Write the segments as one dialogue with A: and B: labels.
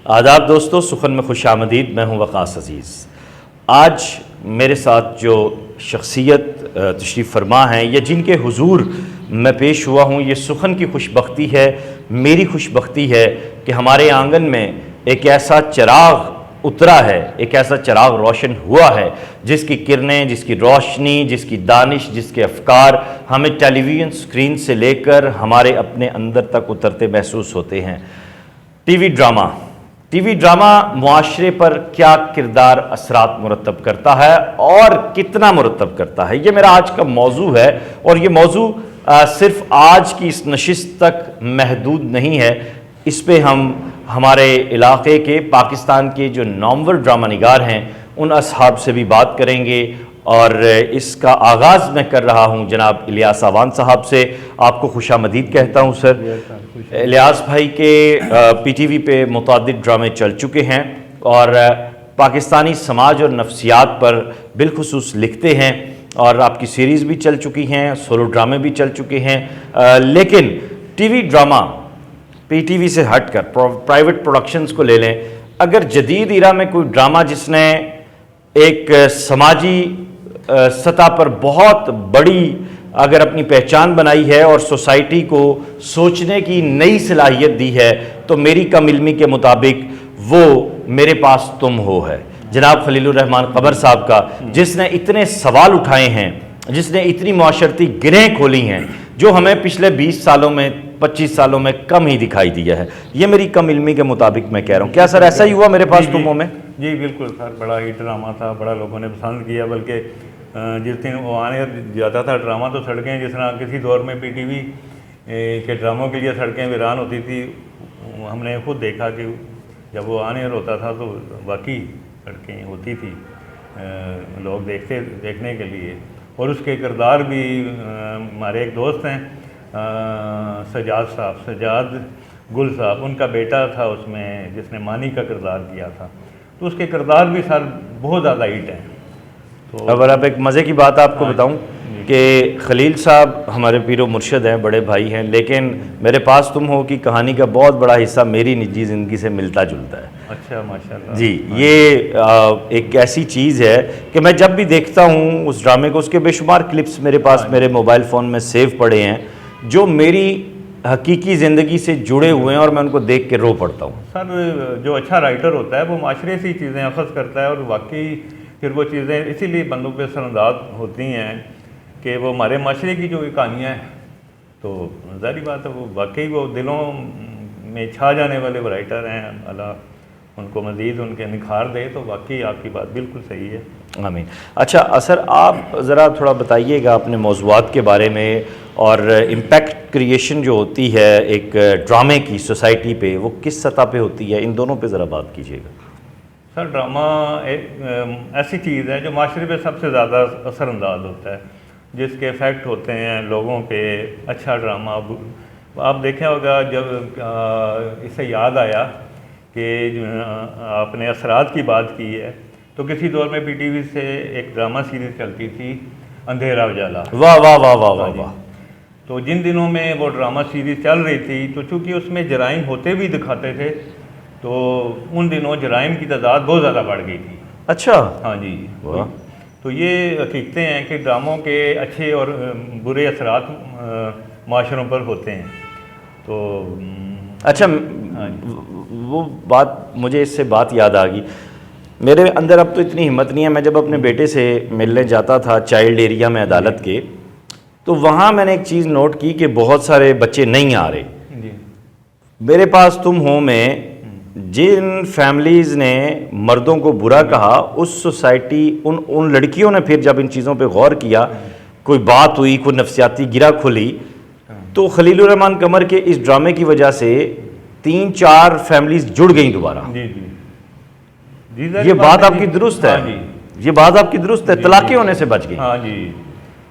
A: आदाब दोस्तों, सुखन में खुश आमदीद। मैं हूँ वक़ास अज़ीज़। आज मेरे साथ जो शख्सियत तशरीफ़ फरमा हैं या जिनके हुजूर मैं पेश हुआ हूँ, ये सुखन की खुशबख्ती है, मेरी खुशबख्ती है कि हमारे आंगन में एक ऐसा चिराग उतरा है, एक ऐसा चिराग रोशन हुआ है जिसकी किरणें, जिसकी रोशनी, जिसकी दानिश, जिसके अफकार हमें टेलीविज़न स्क्रीन से लेकर हमारे अपने अंदर तक उतरते महसूस होते हैं। टीवी ड्रामा मुआशरे पर क्या किरदार असरात मुरतब करता है और कितना मुरतब करता है, ये मेरा आज का मौजू है। और ये मौजू सिर्फ आज की इस नशिस्त तक महदूद नहीं है। इस पे हम हमारे इलाके के, पाकिस्तान के जो नामवर ड्रामा निगार हैं उन असहाब से भी बात करेंगे। और इसका आगाज़ मैं कर रहा हूँ जनाब इलियास आवान साहब से। आपको खुशामदीद कहता हूँ सर। इलियास भाई के PTV पे मुतअद्दिद ड्रामे चल चुके हैं और पाकिस्तानी समाज और नफ्सियात पर बिलखुसूस लिखते हैं, और आपकी सीरीज़ भी चल चुकी हैं, सोलो ड्रामे भी चल चुके हैं। लेकिन टीवी ड्रामा PTV से हटकर प्राइवेट प्रोडक्शंस को ले लें, अगर जदीद इरा में कोई ड्रामा जिसने एक समाजी सतह पर बहुत बड़ी अगर अपनी पहचान बनाई है और सोसाइटी को सोचने की नई सलाहियत दी है, तो मेरी कम इल्मी के मुताबिक वो मेरे पास तुम हो है, जनाब खलीलुर रहमान कमर साहब का, जिसने इतने सवाल उठाए हैं, जिसने इतनी मुआशरती गिरहें खोली हैं जो हमें पिछले 20 सालों में, 25 सालों में कम ही दिखाई दिया है। ये मेरी कम इल्मी के मुताबिक मैं कह रहा हूँ। क्या सर ऐसा ही हुआ मेरे पास तुमों में?
B: जी बिल्कुल सर, बड़ा ही ड्रामा था, बड़ा लोगों ने पसंद किया। बल्कि जिस दिन वो आने जाता था ड्रामा, तो सड़कें जिस तरह किसी दौर में PTV के ड्रामों के लिए सड़कें वीरान होती थी, हमने खुद देखा कि जब वो आने होता था तो वाकई सड़कें होती थी लोग देखने के लिए। और उसके किरदार भी हमारे एक दोस्त हैं सजाद गुल साहब, उनका बेटा था उसमें जिसने मानी का किरदार किया था, तो उसके किरदार भी सर बहुत ज़्यादा हिट हैं। तो
A: अगर आप एक मज़े की बात आपको बताऊं कि खलील साहब हमारे पीरो मुर्शद हैं, बड़े भाई हैं, लेकिन मेरे पास तुम हो की कहानी का बहुत बड़ा हिस्सा मेरी निजी ज़िंदगी से मिलता जुलता है।
B: अच्छा, माशाल्लाह
A: जी। ये एक ऐसी चीज़ है कि मैं जब भी देखता हूँ उस ड्रामे को, उसके बेशुमार क्लिप्स मेरे पास मेरे मोबाइल फ़ोन में सेव पड़े हैं जो मेरी हकीकी ज़िंदगी से जुड़े हुए हैं, और मैं उनको देख के रो पड़ता हूँ।
B: सर जो अच्छा राइटर होता है वो माशरे से चीज़ें अखज़ करता है, और वाकई फिर वो चीज़ें इसीलिए बंदों पे असरअंदाज होती हैं कि वो हमारे माशरे की जो कहानियाँ हैं, तो ज़ाहिर बात है वो वाकई वो दिलों में छा जाने वाले वो राइटर हैं। अल्लाह उनको मज़ीद उनके निखार दे। तो वाकई आपकी बात बिल्कुल सही है।
A: आमीन। अच्छा सर, आप ज़रा थोड़ा बताइएगा अपने मौज़ूआत के बारे में, और इम्पैक्ट क्रिएशन जो होती है एक ड्रामे की सोसाइटी पे, वो किस सतह पे होती है, इन दोनों पे ज़रा बात कीजिएगा।
B: सर ड्रामा एक ऐसी चीज़ है जो माशरे पे सबसे ज़्यादा असरअंदाज होता है, जिसके इफ़ेक्ट होते हैं लोगों पे। अच्छा ड्रामा आप देखें होगा, जब इससे याद आया कि आपने असरात की बात की है, तो किसी दौर में PTV से एक ड्रामा सीरीज़ चलती थी अंधेरा उजाला।
A: वाह वाह वाह वाह वाह वाह।
B: तो जिन दिनों में वो ड्रामा सीरीज़ चल रही थी, तो चूँकि उसमें जराइम होते भी दिखाते थे, तो उन दिनों जराइम की तादाद बहुत ज़्यादा बढ़ गई थी।
A: अच्छा।
B: हाँ जी। तो ये हकीकतें हैं कि ड्रामों के अच्छे और बुरे असरात माशरों पर होते हैं। तो
A: अच्छा, वो बात मुझे इससे बात याद आ गई। मेरे अंदर अब तो इतनी हिम्मत नहीं है। मैं जब अपने बेटे से मिलने जाता था चाइल्ड एरिया में अदालत के, तो वहाँ मैंने एक चीज़ नोट की कि बहुत सारे बच्चे नहीं आ रहे।
B: जी।
A: मेरे पास तुम हो में जिन फैमिलीज़ ने मर्दों को बुरा कहा, उस सोसाइटी उन लड़कियों ने फिर जब इन चीज़ों पे गौर किया, कोई बात हुई, कोई नफ्सियाती गिरा खुली, तो खलीलुर रहमान कमर के इस ड्रामे की वजह से 3-4 फैमिलीज़ जुड़ गई दोबारा।
B: जी जी जी।
A: ये बात आपकी दुरुस्त है।
B: हाँ जी,
A: ये बात आपकी दुरुस्त है, तलाक़ें होने से बच गई।
B: हाँ जी,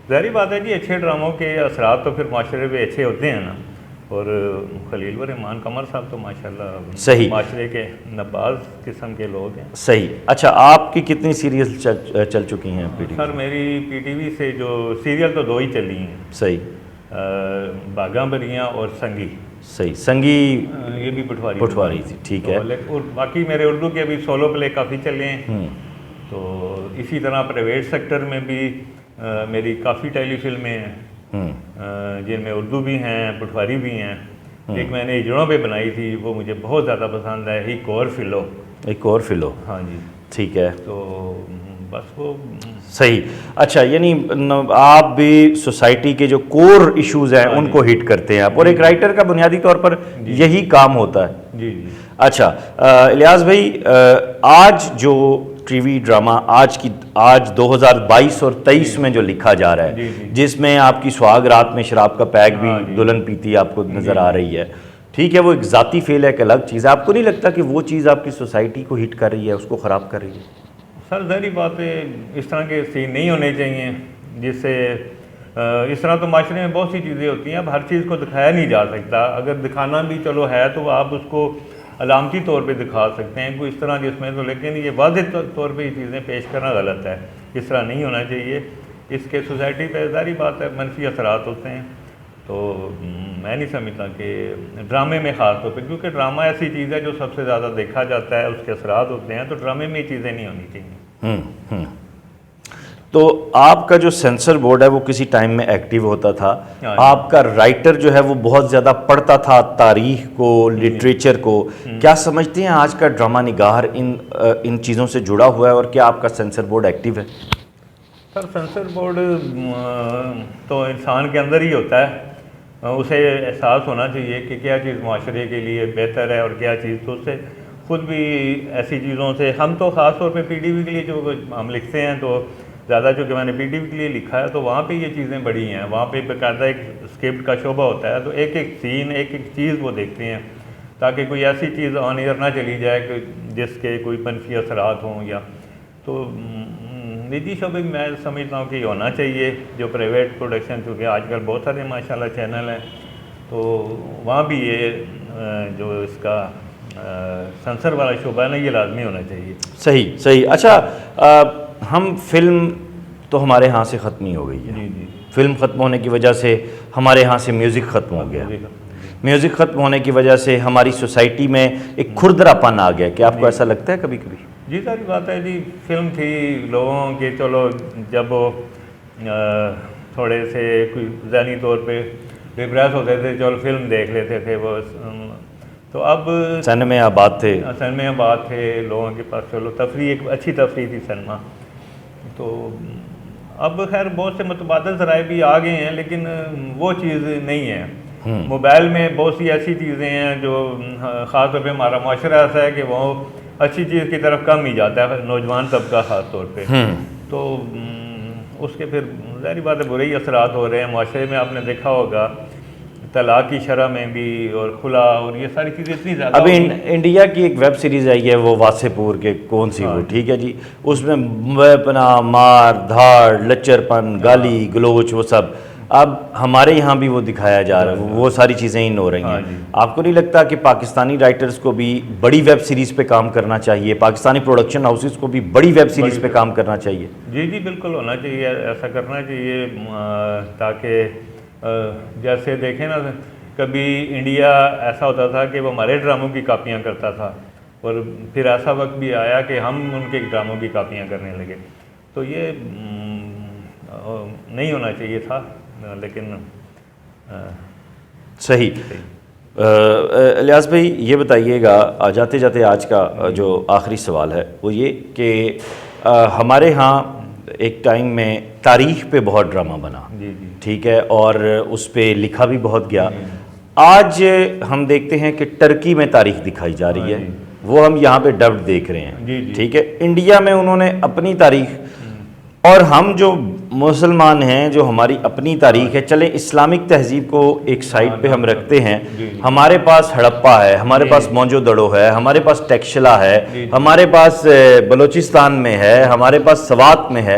B: ज़ाहिर बात है कि अच्छे ड्रामों के असरात तो फिर माशरे पे अच्छे होते हैं ना। और खलीलुर रहमान कमर साहब तो माशाल्लाह
A: सही
B: माशरे के नबाज किस्म के लोग हैं।
A: सही। अच्छा, आपकी कितनी सीरियल चल चुकी हैं PTV?
B: सर मेरी PTV से जो सीरियल तो 2 ही चली हैं।
A: सही।
B: बागा बरियाँ और संगी।
A: सही। संगी
B: ये भी
A: पटवारी थी, ठीक है।
B: और बाकी मेरे उर्दू के अभी सोलो प्ले काफ़ी चले हैं। तो इसी तरह प्राइवेट सेक्टर में भी मेरी काफ़ी टेली फिल्में हैं जिनमें उर्दू भी हैं, पटवारी भी हैं। एक मैंने हिजड़ों पे बनाई थी, वो मुझे बहुत ज़्यादा पसंद है, एक और फिलो। हाँ जी,
A: ठीक है।
B: तो बस वो
A: सही। अच्छा, यानी आप भी सोसाइटी के जो कोर इश्यूज हैं उनको हिट करते हैं आप, और एक राइटर का बुनियादी तौर पर यही काम होता है।
B: जी जी।
A: अच्छा, इलियास भाई, आज जो टीवी ड्रामा आज 2022 और 23 में जो लिखा जा रहा है, जिसमें आपकी सुहाग रात में शराब का पैक भी दुल्हन पीती आपको नजर आ रही है, ठीक है, वो एक जाती फेल है, एक अलग चीज़ है। आपको नहीं लगता कि वो चीज़ आपकी सोसाइटी को हिट कर रही है, उसको ख़राब कर रही है?
B: सर ज़ाहिर बात है, इस तरह के सीन नहीं होने चाहिए, जिससे इस तरह तो माशरे में बहुत सी चीज़ें होती हैं। अब हर चीज़ को दिखाया नहीं जा सकता, अगर दिखाना भी चलो है तो आप उसको अलामती तौर पे दिखा सकते हैं कोई इस तरह जिसमें तो, लेकिन ये वाज़ेह तौर पे ये चीज़ें पेश करना गलत है, इस तरह नहीं होना चाहिए। इसके सोसाइटी पर ज़ाहिर बात है मनफी असरात होते हैं। तो मैं नहीं समझता कि ड्रामे में ख़ास तौर पे, क्योंकि ड्रामा ऐसी चीज़ है जो सबसे ज़्यादा देखा जाता है, उसके असरात होते हैं, तो ड्रामे में ये चीज़ें नहीं होनी चाहिए।
A: तो आपका जो सेंसर बोर्ड है वो किसी टाइम में एक्टिव होता था, आपका राइटर जो है वो बहुत ज़्यादा पढ़ता था तारीख को, लिटरेचर को। क्या समझते हैं आज का ड्रामा निगार इन चीज़ों से जुड़ा हुआ है, और क्या आपका सेंसर बोर्ड एक्टिव है?
B: सर सेंसर बोर्ड तो इंसान के अंदर ही होता है, उसे एहसास होना चाहिए कि क्या चीज़ माशरे के लिए बेहतर है और क्या चीज़, तो उससे खुद भी ऐसी चीज़ों से हम तो ख़ास तौर पे पीटीवी के लिए जो हम लिखते हैं, तो ज़्यादा चूँकि मैंने पीटीवी के लिए लिखा है तो वहाँ पे ये चीज़ें बड़ी हैं, वहाँ पे बाकायदा एक स्क्रिप्ट का शोबा होता है, तो एक एक सीन, एक एक चीज़ वो देखते हैं, ताकि कोई ऐसी चीज़ ऑन एयर ना चली जाए कि जिसके कोई मनफी असरात हों। या तो निजी शोबे में मैं समझता हूँ कि होना चाहिए, जो प्राइवेट प्रोडक्शन, चूँकि आजकल बहुत सारे माशाल्लाह चैनल हैं, तो वहाँ भी ये जो इसका सेंसर वाला शोबा है ना, ये लाजमी होना चाहिए।
A: सही सही। अच्छा, हम फिल्म तो हमारे यहाँ से ख़त्म ही हो गई है।
B: जी जी।
A: फिल्म ख़त्म होने की वजह से हमारे यहाँ से म्यूज़िक ख़त्म हो गया। म्यूज़िक ख़त्म होने की वजह से हमारी सोसाइटी में एक खुरदरापन आ गया। क्या आपको ऐसा लगता है कभी कभी?
B: जी सारी बात है जी, फिल्म थी लोगों के, चलो जब वो थोड़े से कोई ज़हनी तौर पे डिप्रेस होते थे, चलो फिल्म देख लेते थे वो, तो अब
A: सिनेमा आबाद थे,
B: लोगों के पास, चलो तफरी, एक अच्छी तफरी थी सिनेमा। तो अब खैर बहुत से मुतबादल ज़राए भी आ गए हैं, लेकिन वो चीज़ नहीं है। मोबाइल में बहुत सी ऐसी चीज़ें हैं जो ख़ास तौर पे हमारा माशरा ऐसा है कि वो अच्छी चीज़ की तरफ कम ही जाता है, नौजवान तबका ख़ास तौर पे। तो उसके फिर ज़ाहिर बात है बुरे ही असरात हो रहे हैं माशरे में। आपने देखा होगा तलाक की शरह में भी, और खुला, और ये सारी चीज़ें इतनी ज़्यादा।
A: अभी इंडिया की एक वेब सीरीज़ आई है, वो वासेपुर के कौन सी वो, ठीक है जी, उसमें अपना मार धाड़, लच्चरपन, गाली गलोच, वो सब अब हमारे यहाँ भी वो दिखाया जा रहा है, वो सारी चीज़ें इन हो रही हैं। आपको नहीं लगता कि पाकिस्तानी राइटर्स को भी बड़ी वेब सीरीज़ पे काम करना चाहिए, पाकिस्तानी प्रोडक्शन हाउसेस को भी बड़ी वेब सीरीज़ पे काम करना चाहिए?
B: जी जी बिल्कुल होना चाहिए, ऐसा करना चाहिए, ताकि जैसे देखें ना, कभी इंडिया ऐसा होता था कि वो हमारे ड्रामों की कापियाँ करता था, और फिर ऐसा वक्त भी आया कि हम उनके ड्रामों की कापियाँ करने लगे। तो ये नहीं होना चाहिए था, लेकिन
A: सही। इलियास भाई ये बताइएगा, जाते जाते आज का जो आखिरी सवाल है वो ये कि हमारे यहाँ एक टाइम में तारीख पे बहुत ड्रामा बना, ठीक है, और उस पे लिखा भी बहुत गया। आज हम देखते हैं कि टर्की में तारीख दिखाई जा रही है, वो हम यहाँ पे डब्ड देख रहे हैं, ठीक है। इंडिया में उन्होंने अपनी तारीख, और हम जो मुसलमान हैं, जो हमारी अपनी तारीख है, चले इस्लामिक तहजीब को एक साइड पे हम रखते हैं, हमारे पास हड़प्पा है, हमारे पास मोंजोदड़ो है, हमारे पास टेक्शला है, हमारे पास बलोचिस्तान में है, हमारे पास सवात में है,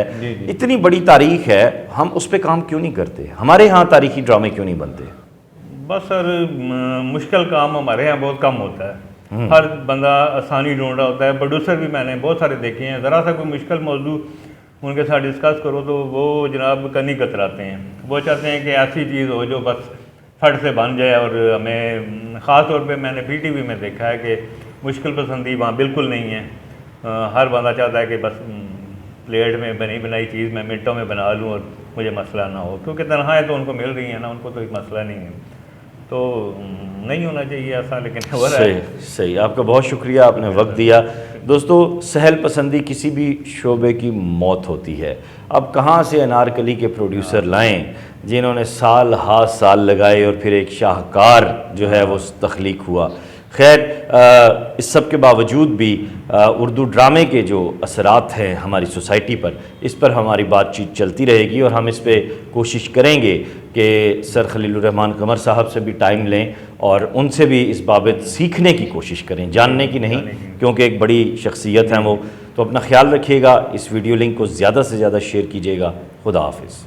A: इतनी बड़ी तारीख है, हम उस पर काम क्यों नहीं करते? हमारे यहाँ तारीखी ड्रामे क्यों नहीं बनते?
B: बस सर मुश्किल काम हमारे यहाँ बहुत कम होता है, हर बंदा आसानी ढूंढ रहा होता है। प्रोड्यूसर भी मैंने बहुत सारे देखे हैं, ज़रा सा कोई मुश्किल मौजू उनके साथ डिस्कस करो तो वो जनाब कनी कतराते हैं, वो चाहते हैं कि ऐसी चीज़ हो जो बस फट से बन जाए। और हमें ख़ास तौर पे मैंने पीटीवी में देखा है कि मुश्किल पसंदी वहाँ बिल्कुल नहीं है। हर बंदा चाहता है कि बस प्लेट में बनी बनाई चीज़ मैं मिनटों में बना लूँ और मुझे मसला ना हो, क्योंकि तनख्वाहें तो उनको मिल रही हैं ना, उनको तो एक मसला नहीं है। तो नहीं होना चाहिए ऐसा, लेकिन हो रहा है।
A: सही सही, आपका बहुत शुक्रिया, आपने वक्त दिया। दोस्तों, सहल पसंदी किसी भी शोबे की मौत होती है। अब कहाँ से अनारकली के प्रोड्यूसर लाएं जिन्होंने साल हाथ साल लगाए और फिर एक शाहकार जो है वो तख्लीक हुआ। खैर, इस सब के बावजूद भी उर्दू ड्रामे के जो असरात हैं हमारी सोसाइटी पर, इस पर हमारी बातचीत चलती रहेगी और हम इस पे कोशिश करेंगे कि सर खलीलुर रहमान कमर साहब से भी टाइम लें और उनसे भी इस बाबत सीखने की कोशिश करें, जानने की नहीं, क्योंकि एक बड़ी शख्सियत हैं वो। तो अपना ख्याल रखिएगा, इस वीडियो लिंक को ज़्यादा से ज़्यादा शेयर कीजिएगा। खुदा हाफिज़।